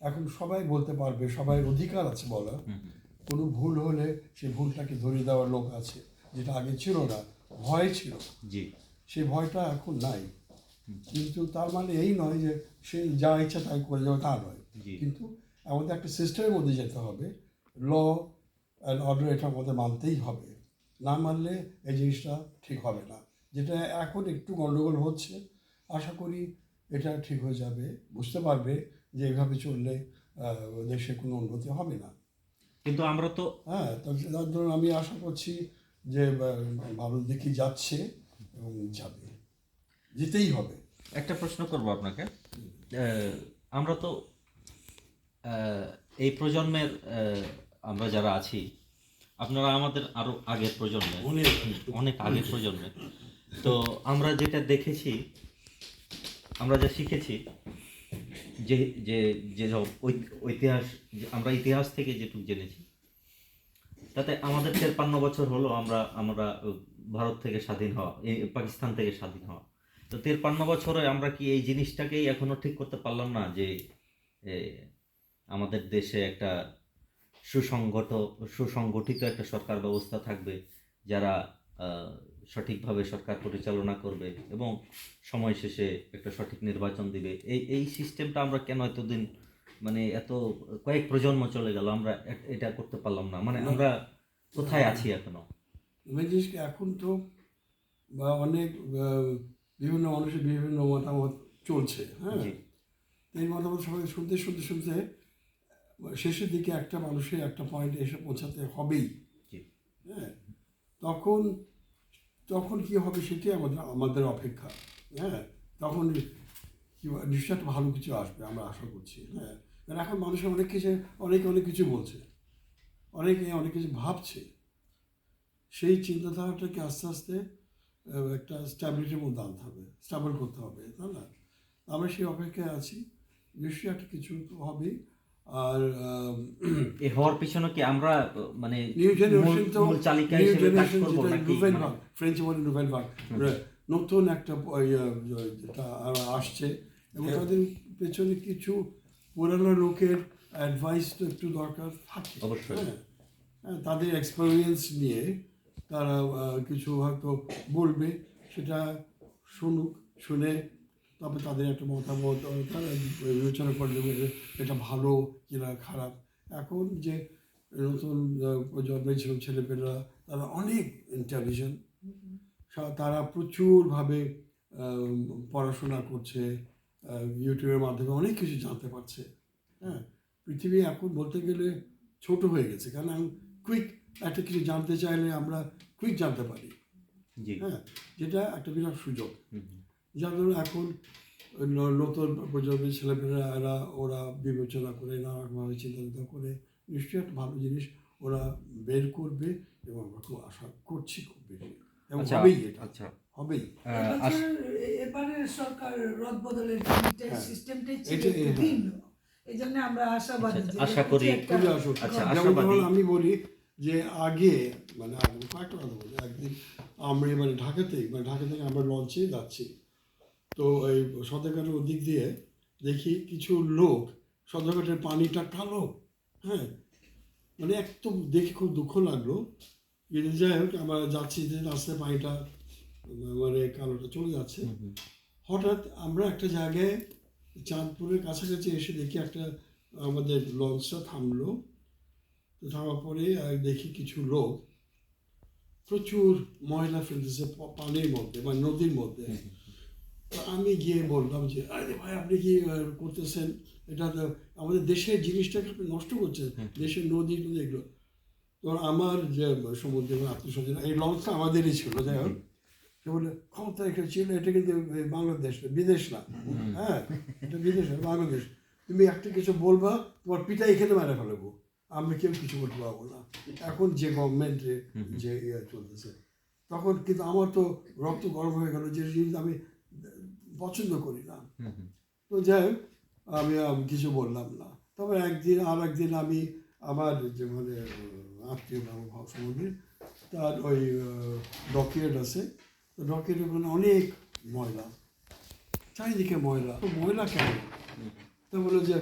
এখন সবাই বলতে পারবে, সবাই অধিকার আছে বলা। কোনো ভুল হলে সেই ভুলটাকে ধরিয়ে দেওয়ার লোক আছে, যেটা আগে ছিল না, ভয় ছিল। জি, সেই ভয়টা এখন নাই। কিন্তু তার মানে এই নয় যে সে যা ইচ্ছা তাই করে যাবে, তা নয়। জি। কিন্তু আমাদের একটা সিস্টেমের মধ্যে যেতে হবে, ল অ্যান্ড অর্ডার এটা আমাদের মানতেই হবে। না মানলে এই জিনিসটা ঠিক হবে না। যেটা এখন একটু গণ্ডগোল হচ্ছে, আশা করি এটা ঠিক হয়ে যাবে। বুঝতে পারবে যে এইভাবে চললে দেশে কোনো উন্নতি হবে না। কিন্তু আমরা তো হ্যাঁ, তো যার ধরুন আমি আশা করছি যে ভালোর দিকেই যাচ্ছে এবং যাবে, যেতেই হবে। একটা প্রশ্ন করব আপনাকে। আমরা তো এই প্রজন্মের আমরা যারা আছি, আপনারা আমাদের আরো আগের প্রজন্মের, অনেক অনেক আগের প্রজন্মের। তো আমরা যেটা দেখেছি, আমরা যা শিখেছি, যে যে যেসব ঐতিহাস, আমরা ইতিহাস থেকে যেটুকু জেনেছি, তাতে আমাদের 53 বছর হলো আমরা আমরা ভারত থেকে স্বাধীন হওয়া, পাকিস্তান থেকে স্বাধীন হওয়া। তো 53 বছরে আমরা কি এই জিনিসটাকেই এখনো ঠিক করতে পারলাম না যে এ, আমাদের দেশে একটা সুসংগঠিত একটা সরকার ব্যবস্থা থাকবে, যারা আহ, সঠিকভাবে সরকার পরিচালনা করবে এবং সময় শেষে একটা সঠিক নির্বাচন দিবে। এই সিস্টেমটা আমরা কেন এতদিন, মানে এত কয়েক প্রজন্ম চলে গেল, আমরা এটা করতে পারলাম না? মানে আমরা কোথায় আছি এখনো? আমি জিনিস কি এখন তো বা অনেক বিভিন্ন মানুষের বিভিন্ন মতামত চলছে। হ্যাঁ, জি, এই মতামত সবাই শুনতে শুনতে শুনতে শেষের দিকে একটা মানুষের একটা পয়েন্টে এসে পৌঁছাতে হবেই। জি, হ্যাঁ, তখন তখন কী হবে সেটাই আমাদের অপেক্ষা। হ্যাঁ, তখন কি নিশ্চয় একটা ভালো কিছু আসবে আমরা আশা করছি। হ্যাঁ, কারণ এখন মানুষের অনেকে অনেক কিছু বলছে, অনেকে অনেক কিছু ভাবছে। সেই চিন্তাধারাটাকে আস্তে আস্তে একটা স্ট্যাবিলিটির মধ্যে আনতে হবে, স্ট্যাবল করতে হবে, তাই না? আমরা সেই অপেক্ষায় আছি, নিশ্চয়ই একটা কিছু তো হবেই। আর এ হওয়ার পিছনে কি আমরা মানে নিউ জেনারেশন তো মূল চালিকা নিউ হিসেবে কাজ জেনারেশন করবো যেটা নাকি? নুভেল মানে ভাগ, ফ্রেঞ্চে বলে নুভেল ভাগ, নতুন একটা যেটা আসছে এবং তাদের পেছনে কিছু পুরানো লোকের অ্যাডভাইস তো একটু দরকার থাকে। অবশ্যই। হ্যাঁ, হ্যাঁ, তাদের এক্সপেরিয়েন্স নিয়ে তারা কিছু হয়তো বলবে, সেটা শুনুক, শুনে তারপরে তাদের একটা মতামত তারা বিবেচনা করে দেবে যে এটা ভালো কিনা খারাপ। এখন যে নতুন প্রজন্মের ছেলেপেলেরা তারা অনেক ইন্টেলিজেন্ট, তারা প্রচুরভাবে পড়াশোনা করছে, ইউটিউবের মাধ্যমে অনেক কিছু জানতে পারছে। হ্যাঁ, পৃথিবী এখন বলতে গেলে ছোট হয়ে গেছে, কারণ কুইক একটা কিছু জানতে চাইলে আমরা কুইক জানতে পারি। জি, হ্যাঁ, যেটা একটা বিরাট সুযোগ। যার জন্য এখন নতুন প্রজন্মের ছেলেমেয়েরা ওরা বিবেচনা করে নানারকমভাবে চিন্তা করে নিশ্চয়ই একটা ভালো জিনিস ওরা বের করবে এবং আমরা খুব আশা করছি খুব বেশি, এবং আচ্ছা, হবেই, এটা আচ্ছা, হবেই। এবারের সরকার রদবদলের সিস্টেমটাই ছিল এটা একটু ভিন্ন। এই জন্য আমরা আশাবাদী যে আশা করি। কিছু একটা খুবই আসুক। আচ্ছা, যেমন আশাবাদী। ধরুন আমি বলি যে আগে মানে কয়েকটা কথা বলি, একদিন আমরা ঢাকা থেকে আমরা লঞ্চে যাচ্ছি, তো এই সদরঘাটের ওদিক দিয়ে দেখি কিছু লোক, সদরঘাটের পানিটা কালো। হ্যাঁ, মানে একদম দেখে খুব দুঃখ লাগলো। কিন্তু যাই হোক, আমরা যাচ্ছি যে রাস্তায় পানিটা মানে কালোটা চলে যাচ্ছে। হঠাৎ আমরা একটা জায়গায় চাঁদপুরের কাছাকাছি এসে দেখি একটা আমাদের লঞ্চটা থামলো। তো থামার পরে দেখি কিছু লোক প্রচুর ময়লা ফেলতেছে পানির মধ্যে বা নদীর মধ্যে। তো আমি গিয়ে বললাম যে আরে ভাই, আপনি কি করতেছেন? এটা তো আমাদের দেশের জিনিসটাকে আপনি নষ্ট করছেন, দেশের নদী টদী এগুলো। তো আমার যে সমুদ্রের আত্মীয় স্বজন, এই লঞ্চটা আমাদেরই ছিল, যাই হোক, সে বলে ক্ষমতা এটা ছিল, এটা কিন্তু বাংলাদেশ না, বিদেশ না। হ্যাঁ, এটা বিদেশ না, বাংলাদেশ। তুমি একটা কিছু বলবা, তোমার পিতা এখানে মেরে ফেলাবো, আমরা কেউ কিছু বলতে পারবো না। এখন যে গভর্নমেন্টে যে চলতেছে, তখন কিন্তু আমার তো রক্ত গরম হয়ে গেল, যে জিনিস আমি পছন্দ করি না। তো যাই হোক, আমি কিছু বললাম না। তবে একদিন আমি আমার যে মানে আত্মীয় সম্বন্ধে তার ওই ডকুমেন্ট আছে, তো ডকুমেন্টের ওখানে অনেক ময়লা, চারিদিকে ময়লা। তো ময়লা কেন? তো বললো যে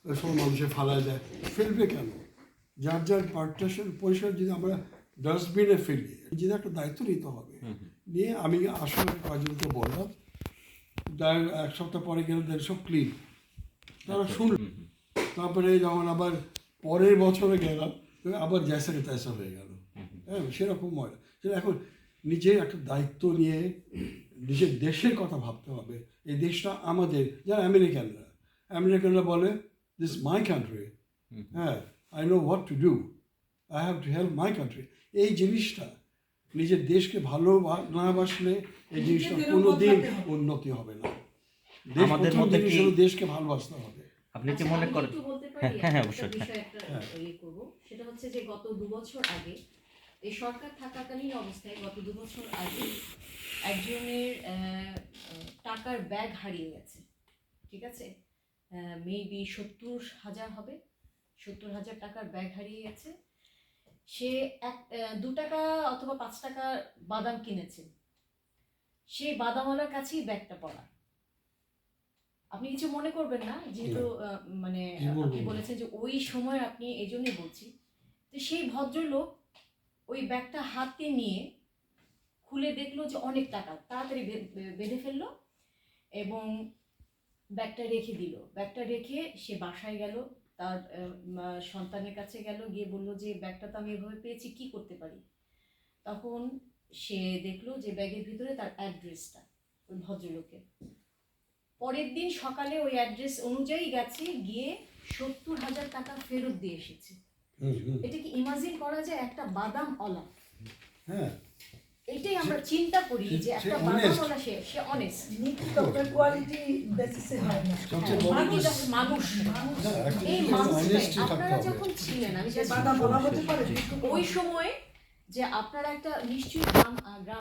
সব মানুষে ফালায় দেয়, ফেলবে কেন? যার যার পরিষ্কার যদি আমরা ডাস্টবিনে ফেলি, যদি একটা দায়িত্ব নিতে হবে। নিয়ে আমি আসলে কয়েকজনকে বললাম, তার এক সপ্তাহ পরে গেলে দেন সব ক্লিন, তারা শুনল। তারপরে যখন আবার পরের বছরে গেলাম, আবার জ্যাসাকে তৈসা হয়ে গেল। হ্যাঁ, সেরকম ময়লা। সেটা এখন নিজের একটা দায়িত্ব নিয়ে নিজের দেশের কথা ভাবতে হবে। এই দেশটা আমাদের, যারা আমেরিকানরা বলে দিস মাই কান্ট্রি, হ্যাঁ, I know what to do, I have to help my country. এই জিনিসটা নিজের দেশকে ভালো না বাসলে এই জিনিসটা কোনোদিন উন্নতি হবে না। আমাদের মধ্যে কি দেশকে ভালোবাসতে হবে। আপনি কি মনে করেন? একটু বলতে হ্যাঁ, পারি, হ্যাঁ, একটা অবশ্যই। বিষয় একটা ইয়ে করবো। সেটা হচ্ছে যে গত 2 বছর আগে এই সরকার থাকাকালীন অবস্থায় গত 2 বছর আগে একজনের টাকার ব্যাগ হারিয়ে গেছে। ঠিক আছে, মেবি 70,000 হবে, 70,000 টাকার ব্যাগ হারিয়ে গেছে। সে 2 টাকা অথবা 5 টাকা বাদাম কিনেছে, সেই বাদামওয়ালার কাছেই ব্যাগটা পড়া। আপনি কিছু মনে করবেন না, যেহেতু মানে আপনি বলেছেন যে ওই সময়, আপনি এই জন্যই বলছি। তো সেই ভদ্রলোক ওই ব্যাগটা হাতে নিয়ে খুলে দেখলো যে অনেক টাকা, তাড়াতাড়ি বেঁধে ফেললো এবং ব্যাগটা রেখে দিল। ব্যাগটা রেখে সে বাসায় গেল, তার সন্তানের কাছে গেল, গিয়ে বললো যে ব্যাগটা তো আমি এভাবে পেয়েছি, কি করতে পারি? তখন সে দেখলো যে ব্যাগের ভিতরে তার অ্যাড্রেসটা, ওই ভদ্রলোকের। পরের দিন সকালে ওই অ্যাড্রেস অনুযায়ী গেছে, গিয়ে 70,000 টাকা ফেরত দিয়ে এসেছে। এটা কি ইমাজিন করা যায়? একটা বাদাম ওলা, হ্যাঁ, এটাই আমরা চিন্তা করি যে একটা বাদাম ওলা, সে অনেস্ট। কোয়ালিটি বেসিসে হয় না। মানুষ এই মানুষটাই আপনারা যখন ছিলেন, আমি বাদাম বলা হতে পারে ওই সময়ে যে আপনারা একটা নিশ্চয়ই গ্রাম